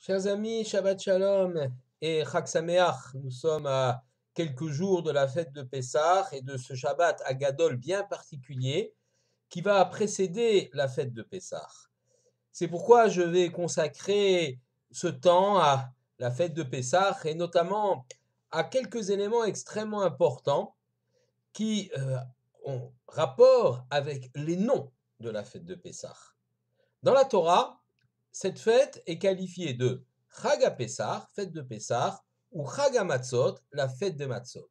Chers amis, Shabbat Shalom et Chag Sameach, nous sommes à quelques jours de la fête de Pessah et de ce Shabbat Agadol bien particulier qui va précéder la fête de Pessah. C'est pourquoi je vais consacrer ce temps à la fête de Pessah et notamment à quelques éléments extrêmement importants qui ont rapport avec les noms de la fête de Pessah. Dans la Torah, cette fête est qualifiée de Chag HaPessah, fête de Pessah, ou Chag HaMatzot, la fête des Matzot.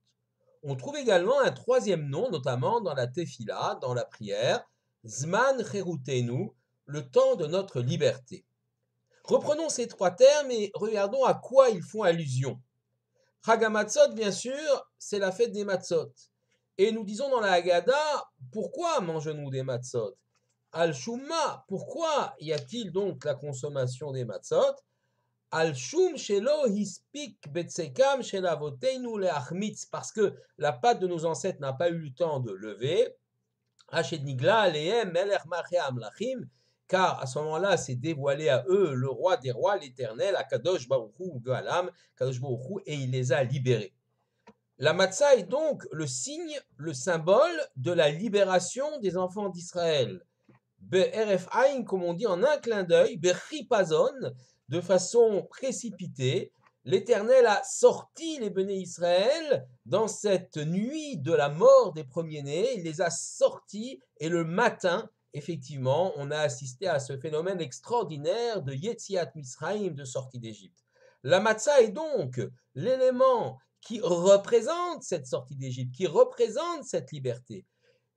On trouve également un troisième nom, notamment dans la Tefila, dans la prière, Zman Cherutenu, le temps de notre liberté. Reprenons ces trois termes et regardons à quoi ils font allusion. Chag HaMatzot, bien sûr, c'est la fête des Matzot. Et nous disons dans la Haggadah, pourquoi mangeons-nous des Matzot? Al-Shumma, pourquoi y a-t-il donc la consommation des matzot? Al-Shum shelo hispik betsekam shel avoteinu leachmitz, parce que la pâte de nos ancêtres n'a pas eu le temps de lever. Hashednigla alehem melech malchei amlachim, car à ce moment-là s'est dévoilé à eux le roi des rois, l'Éternel, Akadosh Baruch Hu Galam, Kadosh Baruch Hu, et il les a libérés. La matzah est donc le signe, le symbole de la libération des enfants d'Israël. Be'eref Aïn, comme on dit en un clin d'œil, Bechipazon, de façon précipitée, l'Éternel a sorti les béné Israël dans cette nuit de la mort des premiers-nés, il les a sortis et le matin, effectivement, on a assisté à ce phénomène extraordinaire de Yetziat Misraïm, de sortie d'Égypte. La matzah est donc l'élément qui représente cette sortie d'Égypte, qui représente cette liberté.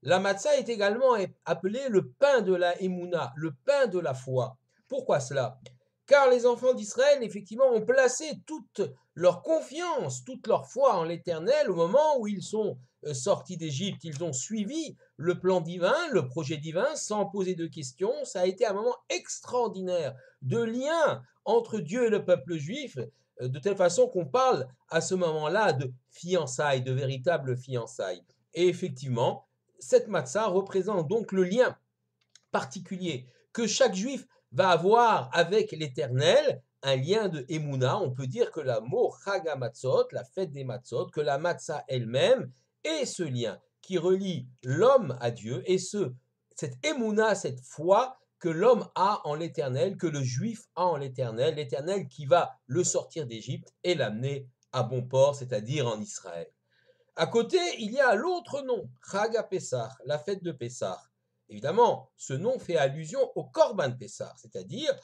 La matzah est également appelée le pain de la Emouna, le pain de la foi. Pourquoi cela? Car les enfants d'Israël, effectivement, ont placé toute leur confiance, toute leur foi en l'Éternel au moment où ils sont sortis d'Égypte. Ils ont suivi le plan divin, le projet divin, sans poser de questions. Ça a été un moment extraordinaire de lien entre Dieu et le peuple juif, de telle façon qu'on parle à ce moment-là de fiançailles, de véritables fiançailles. Et effectivement, cette matzah représente donc le lien particulier que chaque juif va avoir avec l'Éternel, un lien de Emouna. On peut dire que la mot Chag HaMatzot, la fête des matzot, que la matzah elle-même est ce lien qui relie l'homme à Dieu et cette Emouna, cette foi que l'homme a en l'Éternel, que le juif a en l'Éternel qui va le sortir d'Égypte et l'amener à bon port, c'est-à-dire en Israël. À côté, il y a l'autre nom, Chag HaPessah, la fête de Pessah. Évidemment, ce nom fait allusion au Korban Pessah, c'est-à-dire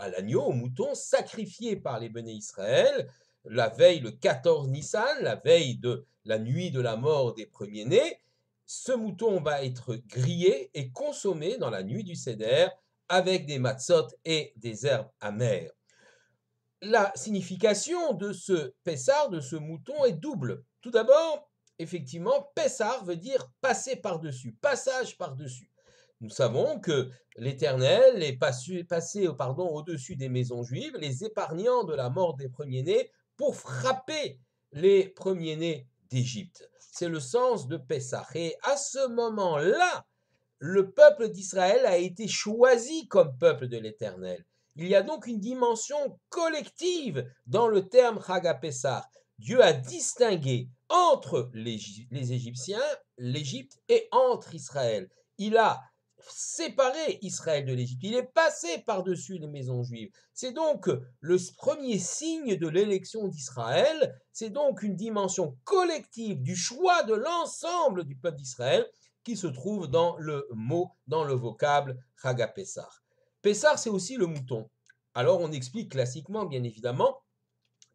à l'agneau, au mouton sacrifié par les béné Israël, la veille, le 14 Nissan, la veille de la nuit de la mort des premiers-nés. Ce mouton va être grillé et consommé dans la nuit du Seder avec des matzot et des herbes amères. La signification de ce Pessah, de ce mouton, est double. Tout d'abord, effectivement, Pessah veut dire passer par-dessus, passage par-dessus. Nous savons que l'Éternel est passé au-dessus des maisons juives, les épargnant de la mort des premiers-nés pour frapper les premiers-nés d'Égypte. C'est le sens de Pessah. Et à ce moment-là, le peuple d'Israël a été choisi comme peuple de l'Éternel. Il y a donc une dimension collective dans le terme Chag HaPessah. Dieu a distingué entre les Égyptiens, l'Égypte, et entre Israël. Il a séparé Israël de l'Égypte. Il est passé par-dessus les maisons juives. C'est donc le premier signe de l'élection d'Israël. C'est donc une dimension collective du choix de l'ensemble du peuple d'Israël qui se trouve dans le mot, dans le vocable Chag HaPessah. Pessah, c'est aussi le mouton. Alors on explique classiquement, bien évidemment,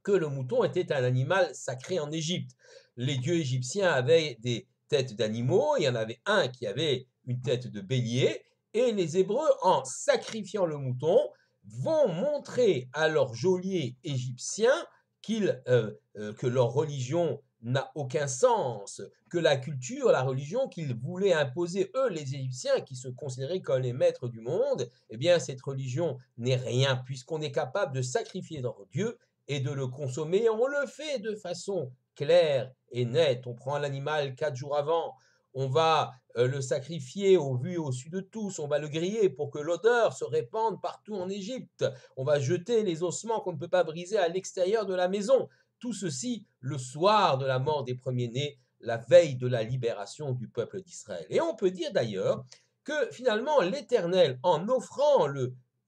que le mouton était un animal sacré en Égypte. Les dieux égyptiens avaient des têtes d'animaux, il y en avait un qui avait une tête de bélier, et les Hébreux, en sacrifiant le mouton, vont montrer à leurs geôliers égyptiens que leur religion n'a aucun sens, que la culture, la religion qu'ils voulaient imposer, eux, les Égyptiens, qui se considéraient comme les maîtres du monde, eh bien, cette religion n'est rien, puisqu'on est capable de sacrifier notre Dieu et de le consommer. On le fait de façon claire et nette. On prend l'animal 4 jours avant, on va le sacrifier au vu et au su de tous, on va le griller pour que l'odeur se répande partout en Égypte, on va jeter les ossements qu'on ne peut pas briser à l'extérieur de la maison. Tout ceci le soir de la mort des premiers-nés, la veille de la libération du peuple d'Israël. Et on peut dire d'ailleurs que finalement l'Éternel, en offrant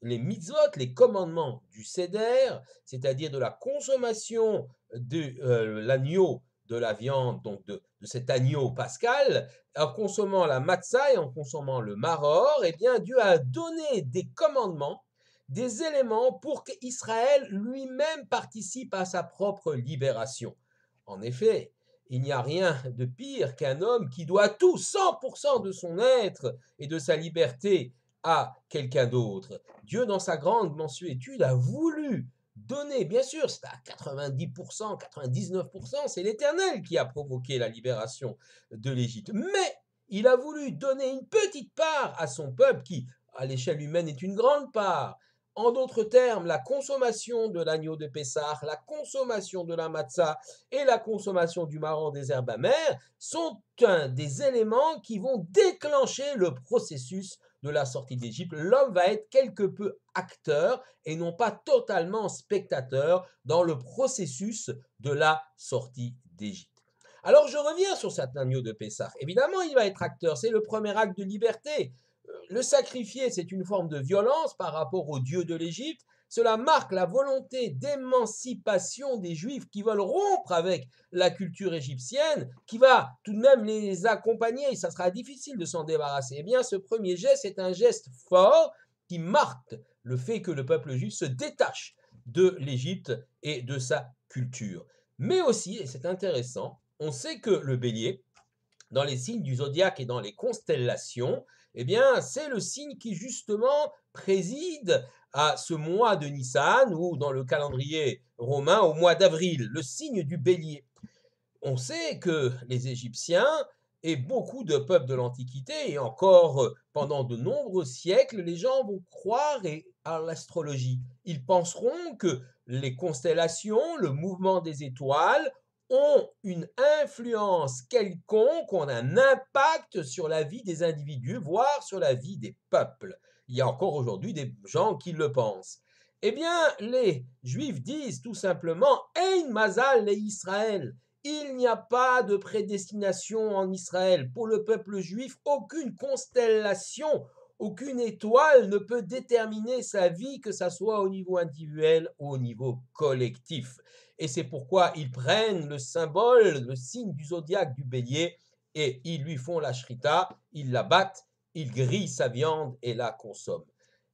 les mitzvot, les commandements du Seder, c'est-à-dire de la consommation de l'agneau, de la viande, donc de cet agneau pascal, en consommant la matzah et en consommant le maror, eh bien Dieu a donné des commandements, des éléments pour qu'Israël lui-même participe à sa propre libération. En effet, il n'y a rien de pire qu'un homme qui doit tout, 100% de son être et de sa liberté à quelqu'un d'autre. Dieu, dans sa grande mansuétude, a voulu donner, bien sûr, c'est à 90%, 99%, c'est l'Éternel qui a provoqué la libération de l'Égypte. Mais il a voulu donner une petite part à son peuple qui, à l'échelle humaine, est une grande part. En d'autres termes, la consommation de l'agneau de Pessah, la consommation de la matzah et la consommation du marron des herbes amères sont un des éléments qui vont déclencher le processus de la sortie d'Égypte. L'homme va être quelque peu acteur et non pas totalement spectateur dans le processus de la sortie d'Égypte. Alors je reviens sur cet agneau de Pessah. Évidemment, il va être acteur, c'est le premier acte de liberté. Le sacrifier, c'est une forme de violence par rapport au Dieu de l'Égypte. Cela marque la volonté d'émancipation des Juifs qui veulent rompre avec la culture égyptienne, qui va tout de même les accompagner, et ça sera difficile de s'en débarrasser. Eh bien, ce premier geste est un geste fort qui marque le fait que le peuple juif se détache de l'Égypte et de sa culture. Mais aussi, et c'est intéressant, on sait que le bélier, dans les signes du zodiaque et dans les constellations, eh bien, c'est le signe qui justement préside à ce mois de Nissan ou dans le calendrier romain au mois d'avril, le signe du bélier. On sait que les Égyptiens et beaucoup de peuples de l'Antiquité et encore pendant de nombreux siècles, les gens vont croire à l'astrologie. Ils penseront que les constellations, le mouvement des étoiles ont une influence quelconque, ont un impact sur la vie des individus, voire sur la vie des peuples. Il y a encore aujourd'hui des gens qui le pensent. Eh bien, les Juifs disent tout simplement Ein Mazal le Israël. Il n'y a pas de prédestination en Israël. Pour le peuple juif, aucune constellation, aucune étoile ne peut déterminer sa vie, que ce soit au niveau individuel ou au niveau collectif. Et c'est pourquoi ils prennent le symbole, le signe du zodiaque du bélier, et ils lui font la shrita, ils la battent, ils grillent sa viande et la consomment.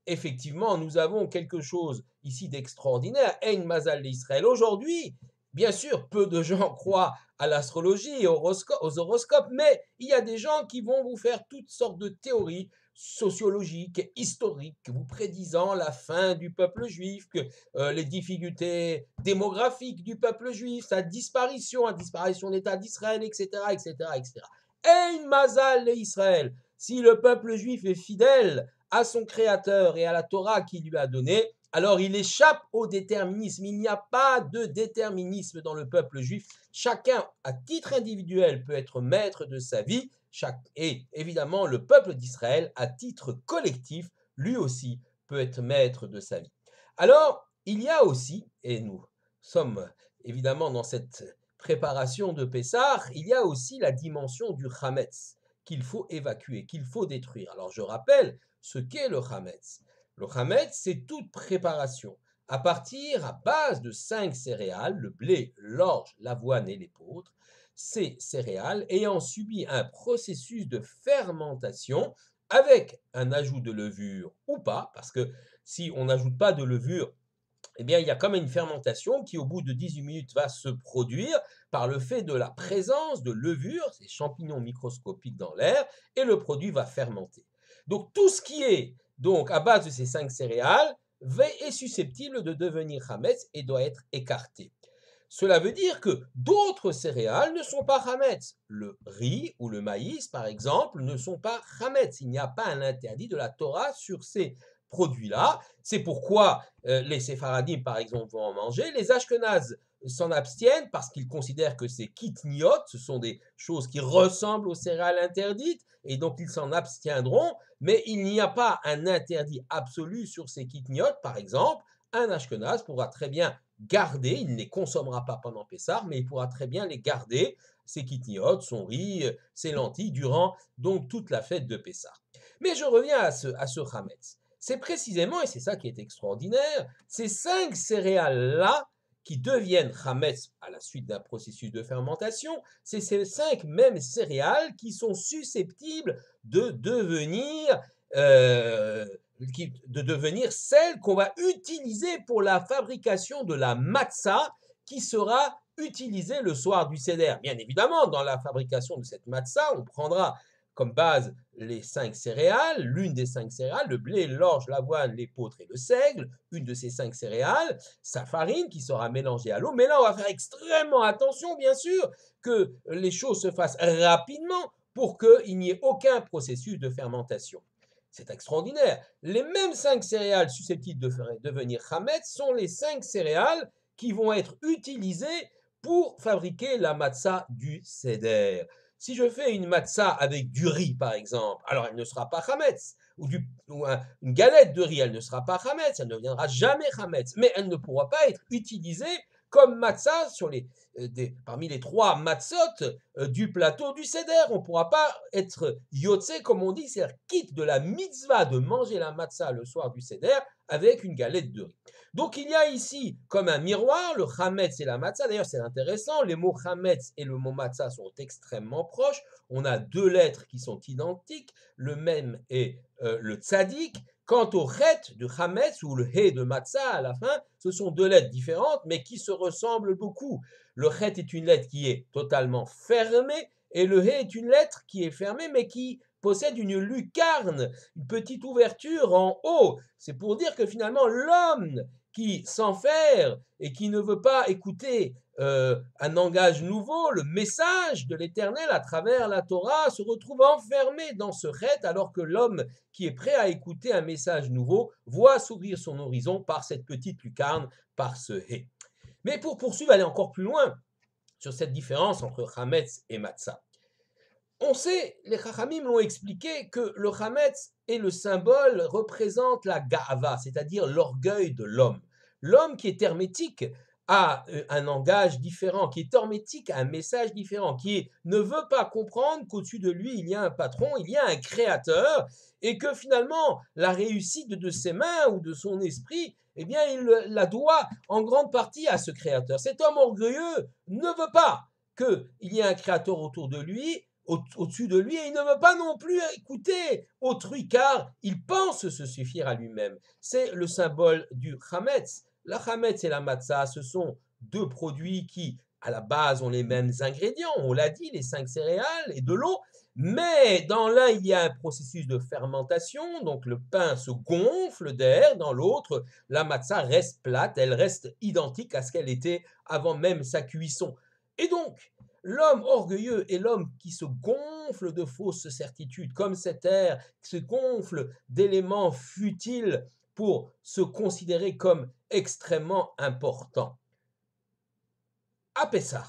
Effectivement, nous avons quelque chose ici d'extraordinaire. Ein Mazal d'Israël. Aujourd'hui, bien sûr, peu de gens croient à l'astrologie et aux horoscopes, mais il y a des gens qui vont vous faire toutes sortes de théories sociologiques, historiques, vous prédisant la fin du peuple juif, les difficultés démographiques du peuple juif, sa disparition, la disparition de l'État d'Israël, etc., etc., etc. Ein Mazal l'Israël. Si le peuple juif est fidèle à son Créateur et à la Torah qu'il lui a donnée, alors il échappe au déterminisme. Il n'y a pas de déterminisme dans le peuple juif. Chacun, à titre individuel, peut être maître de sa vie. Et évidemment, le peuple d'Israël, à titre collectif, lui aussi peut être maître de sa vie. Alors, il y a aussi, et nous sommes évidemment dans cette préparation de Pessah, il y a aussi la dimension du Hametz qu'il faut évacuer, qu'il faut détruire. Alors je rappelle ce qu'est le Hametz. Le Hametz, c'est toute préparation à base de 5 céréales, le blé, l'orge, l'avoine et l'épeautre. Ces céréales ayant subi un processus de fermentation avec un ajout de levure ou pas, parce que si on n'ajoute pas de levure, eh bien, il y a comme une fermentation qui, au bout de 18 minutes, va se produire par le fait de la présence de levure, ces champignons microscopiques dans l'air, et le produit va fermenter. Donc, tout ce qui est donc à base de ces 5 céréales est susceptible de devenir hametz et doit être écarté. Cela veut dire que d'autres céréales ne sont pas hametz. Le riz ou le maïs, par exemple, ne sont pas hametz. Il n'y a pas un interdit de la Torah sur ces produit-là. C'est pourquoi les Séfaradim, par exemple, vont en manger. Les Ashkénazes s'en abstiennent parce qu'ils considèrent que c'est kitniot, ce sont des choses qui ressemblent aux céréales interdites, et donc ils s'en abstiendront, mais il n'y a pas un interdit absolu sur ces kitniot. Par exemple, un Ashkénaze pourra très bien garder, il ne les consommera pas pendant Pessah, mais il pourra très bien les garder, ses kitniot, son riz, ses lentilles, durant donc toute la fête de Pessah. Mais je reviens à ce chametz. C'est précisément, et c'est ça qui est extraordinaire, ces 5 céréales-là qui deviennent chametz à la suite d'un processus de fermentation, c'est ces 5 mêmes céréales qui sont susceptibles de devenir, celles qu'on va utiliser pour la fabrication de la matzah qui sera utilisée le soir du Seder. Bien évidemment, dans la fabrication de cette matzah, on prendra comme base les 5 céréales, l'une des 5 céréales, le blé, l'orge, l'avoine, l'épeautre et le seigle, une de ces 5 céréales, sa farine qui sera mélangée à l'eau. Mais là, on va faire extrêmement attention, bien sûr, que les choses se fassent rapidement pour qu'il n'y ait aucun processus de fermentation. C'est extraordinaire. Les mêmes 5 céréales susceptibles de devenir chametz sont les 5 céréales qui vont être utilisées pour fabriquer la matzah du Seder. Si je fais une matzah avec du riz, par exemple, alors elle ne sera pas chametz, ou une galette de riz, elle ne sera pas chametz, elle ne deviendra jamais chametz, mais elle ne pourra pas être utilisée comme matzah parmi les 3 matzot du plateau du Seder. On ne pourra pas être yotze, comme on dit, c'est-à-dire quitte de la mitzvah de manger la matzah le soir du Seder avec une galette de riz. Donc il y a ici comme un miroir le chametz et la matzah. D'ailleurs c'est intéressant, les mots chametz et le mot matzah sont extrêmement proches. On a 2 lettres qui sont identiques, le même est le tzadik. Quant au chet de chametz ou le he de matzah à la fin, ce sont 2 lettres différentes mais qui se ressemblent beaucoup. Le chet est une lettre qui est totalement fermée et le he est une lettre qui est fermée mais qui possède une lucarne, une petite ouverture en haut. C'est pour dire que finalement l'homme qui s'enferme et qui ne veut pas écouter un langage nouveau, le message de l'Éternel à travers la Torah, se retrouve enfermé dans ce chet, alors que l'homme qui est prêt à écouter un message nouveau voit s'ouvrir son horizon par cette petite lucarne, par ce hé. Mais pour poursuivre, aller encore plus loin sur cette différence entre chametz et matzah, on sait, les Chachamim l'ont expliqué, que le chametz et le symbole représentent la ga'ava, c'est-à-dire l'orgueil de l'homme. L'homme qui est hermétique a un langage différent, qui est hermétique a un message différent, qui ne veut pas comprendre qu'au-dessus de lui, il y a un patron, il y a un créateur, et que finalement, la réussite de ses mains ou de son esprit, eh bien, il la doit en grande partie à ce créateur. Cet homme orgueilleux ne veut pas qu'il y ait un créateur autour de lui, au-dessus de lui, et il ne veut pas non plus écouter autrui, car il pense se suffire à lui-même. C'est le symbole du chametz. La chametz et la matzah, ce sont 2 produits qui, à la base, ont les mêmes ingrédients, on l'a dit, les 5 céréales et de l'eau, mais dans l'un, il y a un processus de fermentation, donc le pain se gonfle d'air, dans l'autre, la matzah reste plate, elle reste identique à ce qu'elle était avant même sa cuisson. Et donc, l'homme orgueilleux est l'homme qui se gonfle de fausses certitudes, comme cet air qui se gonfle d'éléments futiles pour se considérer comme extrêmement important. À Pessah,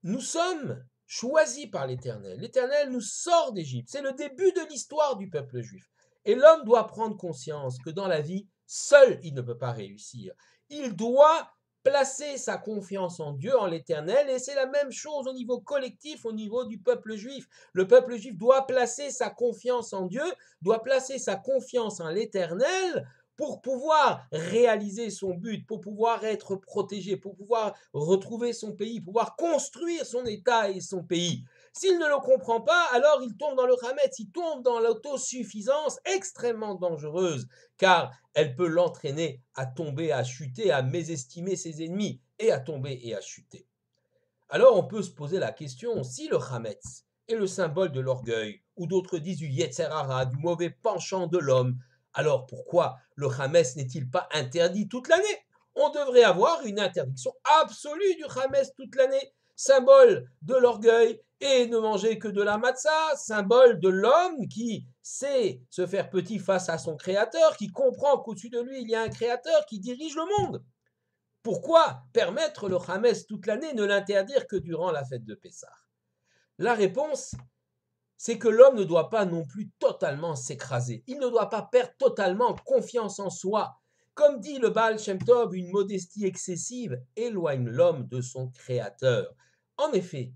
nous sommes choisis par l'Éternel. L'Éternel nous sort d'Égypte. C'est le début de l'histoire du peuple juif. Et l'homme doit prendre conscience que dans la vie, seul il ne peut pas réussir. Il doit placer sa confiance en Dieu, en l'Éternel, et c'est la même chose au niveau collectif, au niveau du peuple juif. Le peuple juif doit placer sa confiance en Dieu, doit placer sa confiance en l'Éternel pour pouvoir réaliser son but, pour pouvoir être protégé, pour pouvoir retrouver son pays, pouvoir construire son État et son pays. S'il ne le comprend pas, alors il tombe dans le chametz, il tombe dans l'autosuffisance extrêmement dangereuse, car elle peut l'entraîner à tomber, à chuter, à mésestimer ses ennemis, et à tomber et à chuter. Alors on peut se poser la question, si le chametz est le symbole de l'orgueil, ou d'autres disent du yetzer hara, du mauvais penchant de l'homme, alors pourquoi le chametz n'est-il pas interdit toute l'année? On devrait avoir une interdiction absolue du chametz toute l'année, symbole de l'orgueil et ne manger que de la matzah, symbole de l'homme qui c'est se faire petit face à son créateur, qui comprend qu'au-dessus de lui, il y a un créateur qui dirige le monde. Pourquoi permettre le Hametz toute l'année et ne l'interdire que durant la fête de Pessah? La réponse, c'est que l'homme ne doit pas non plus totalement s'écraser. Il ne doit pas perdre totalement confiance en soi. Comme dit le Baal Shem Tov, une modestie excessive éloigne l'homme de son créateur. En effet,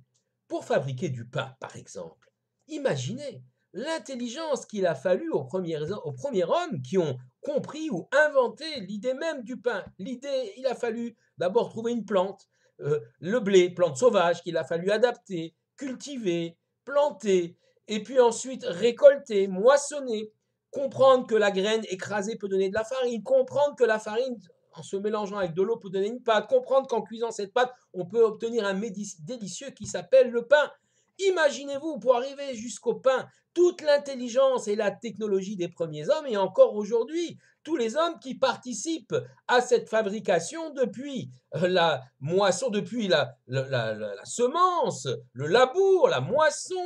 pour fabriquer du pain, par exemple, imaginez l'intelligence qu'il a fallu aux premiers hommes qui ont compris ou inventé l'idée même du pain. Il a fallu d'abord trouver une plante, le blé, plante sauvage qu'il a fallu adapter, cultiver, planter, et puis ensuite récolter, moissonner, comprendre que la graine écrasée peut donner de la farine, comprendre que la farine, en se mélangeant avec de l'eau, peut donner une pâte, comprendre qu'en cuisant cette pâte, on peut obtenir un mets délicieux qui s'appelle le pain. Imaginez-vous, pour arriver jusqu'au pain, toute l'intelligence et la technologie des premiers hommes, et encore aujourd'hui, tous les hommes qui participent à cette fabrication depuis la moisson, depuis la semence, le labour, la moisson,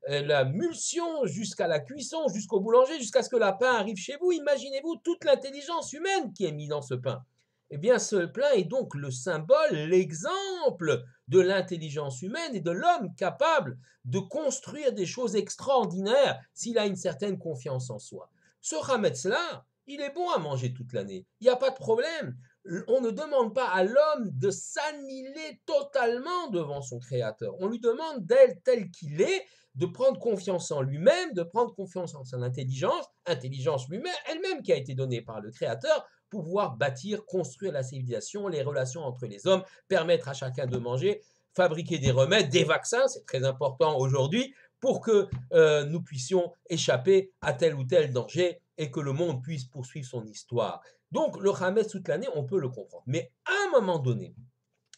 la mulsion, jusqu'à la cuisson, jusqu'au boulanger, jusqu'à ce que le pain arrive chez vous. Imaginez-vous toute l'intelligence humaine qui est mise dans ce pain. Eh bien, ce pain est donc le symbole, l'exemple de l'intelligence humaine et de l'homme capable de construire des choses extraordinaires s'il a une certaine confiance en soi. Ce Hametz-là, il est bon à manger toute l'année. Il n'y a pas de problème. On ne demande pas à l'homme de s'annihiler totalement devant son créateur. On lui demande d'être tel qu'il est, de prendre confiance en lui-même, de prendre confiance en son intelligence lui-même, elle-même qui a été donnée par le créateur, pour pouvoir bâtir, construire la civilisation, les relations entre les hommes, permettre à chacun de manger, fabriquer des remèdes, des vaccins, c'est très important aujourd'hui, pour que nous puissions échapper à tel ou tel danger et que le monde puisse poursuivre son histoire. Donc le Hametz toute l'année, on peut le comprendre. Mais à un moment donné,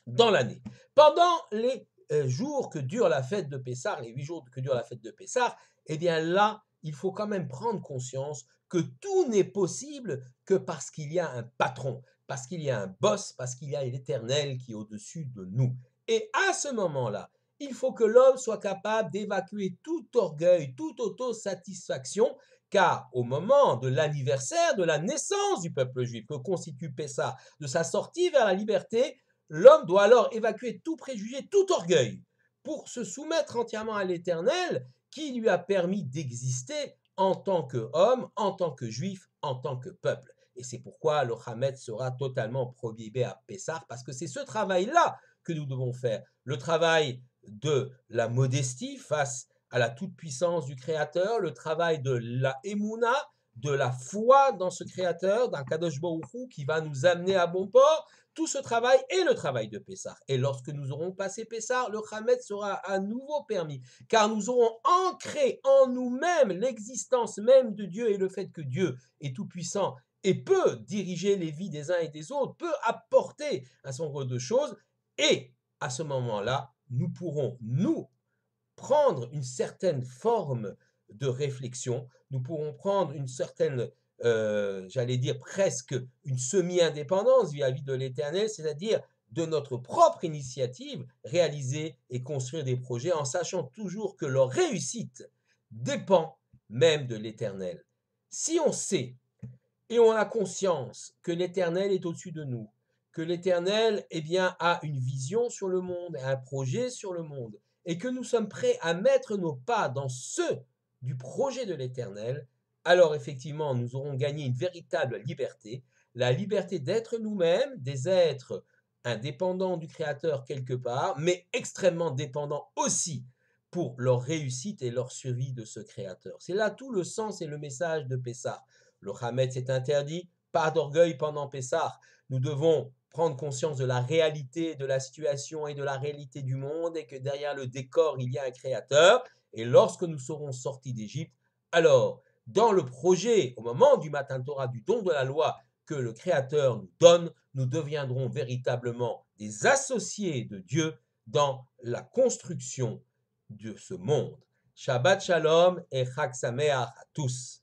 dans l'année, pendant les jours que dure la fête de Pessah, les 8 jours que dure la fête de Pessah, eh bien là, il faut quand même prendre conscience que tout n'est possible que parce qu'il y a un patron, parce qu'il y a un boss, parce qu'il y a l'Éternel qui est au-dessus de nous. Et à ce moment-là, il faut que l'homme soit capable d'évacuer tout orgueil, toute autosatisfaction, car au moment de l'anniversaire de la naissance du peuple juif que constitue Pessah, de sa sortie vers la liberté, l'homme doit alors évacuer tout préjugé, tout orgueil, pour se soumettre entièrement à l'Éternel qui lui a permis d'exister en tant qu'homme, en tant que juif, en tant que peuple. Et c'est pourquoi le Hametz sera totalement prohibé à Pessah, parce que c'est ce travail-là que nous devons faire. Le travail de la modestie face à la toute-puissance du Créateur, le travail de la Emouna, de la foi dans ce Créateur, d'un Kadosh Baruch Hu qui va nous amener à bon port. Tout ce travail est le travail de Pessah. Et lorsque nous aurons passé Pessah, le Hametz sera à nouveau permis, car nous aurons ancré en nous-mêmes l'existence même de Dieu et le fait que Dieu est tout-puissant et peut diriger les vies des uns et des autres, peut apporter un certain nombre de choses. Et à ce moment-là, nous pourrons, nous, prendre une certaine forme de réflexion, nous pourrons prendre une certaine, j'allais dire presque une semi-indépendance vis-à-vis de l'Éternel, c'est-à-dire de notre propre initiative, réaliser et construire des projets en sachant toujours que leur réussite dépend même de l'Éternel. Si on sait et on a conscience que l'Éternel est au-dessus de nous, que l'Éternel eh bien, a une vision sur le monde, un projet sur le monde, et que nous sommes prêts à mettre nos pas dans ceux du projet de l'Éternel, alors effectivement, nous aurons gagné une véritable liberté, la liberté d'être nous-mêmes, des êtres indépendants du Créateur quelque part, mais extrêmement dépendants aussi pour leur réussite et leur survie de ce Créateur. C'est là tout le sens et le message de Pessah. Le Hametz est interdit, pas d'orgueil pendant Pessah. Nous devons prendre conscience de la réalité de la situation et de la réalité du monde et que derrière le décor, il y a un créateur. Et lorsque nous serons sortis d'Égypte, alors, dans le projet, au moment du Matan Torah, du don de la loi que le créateur nous donne, nous deviendrons véritablement des associés de Dieu dans la construction de ce monde. Shabbat Shalom et Chag Sameach à tous.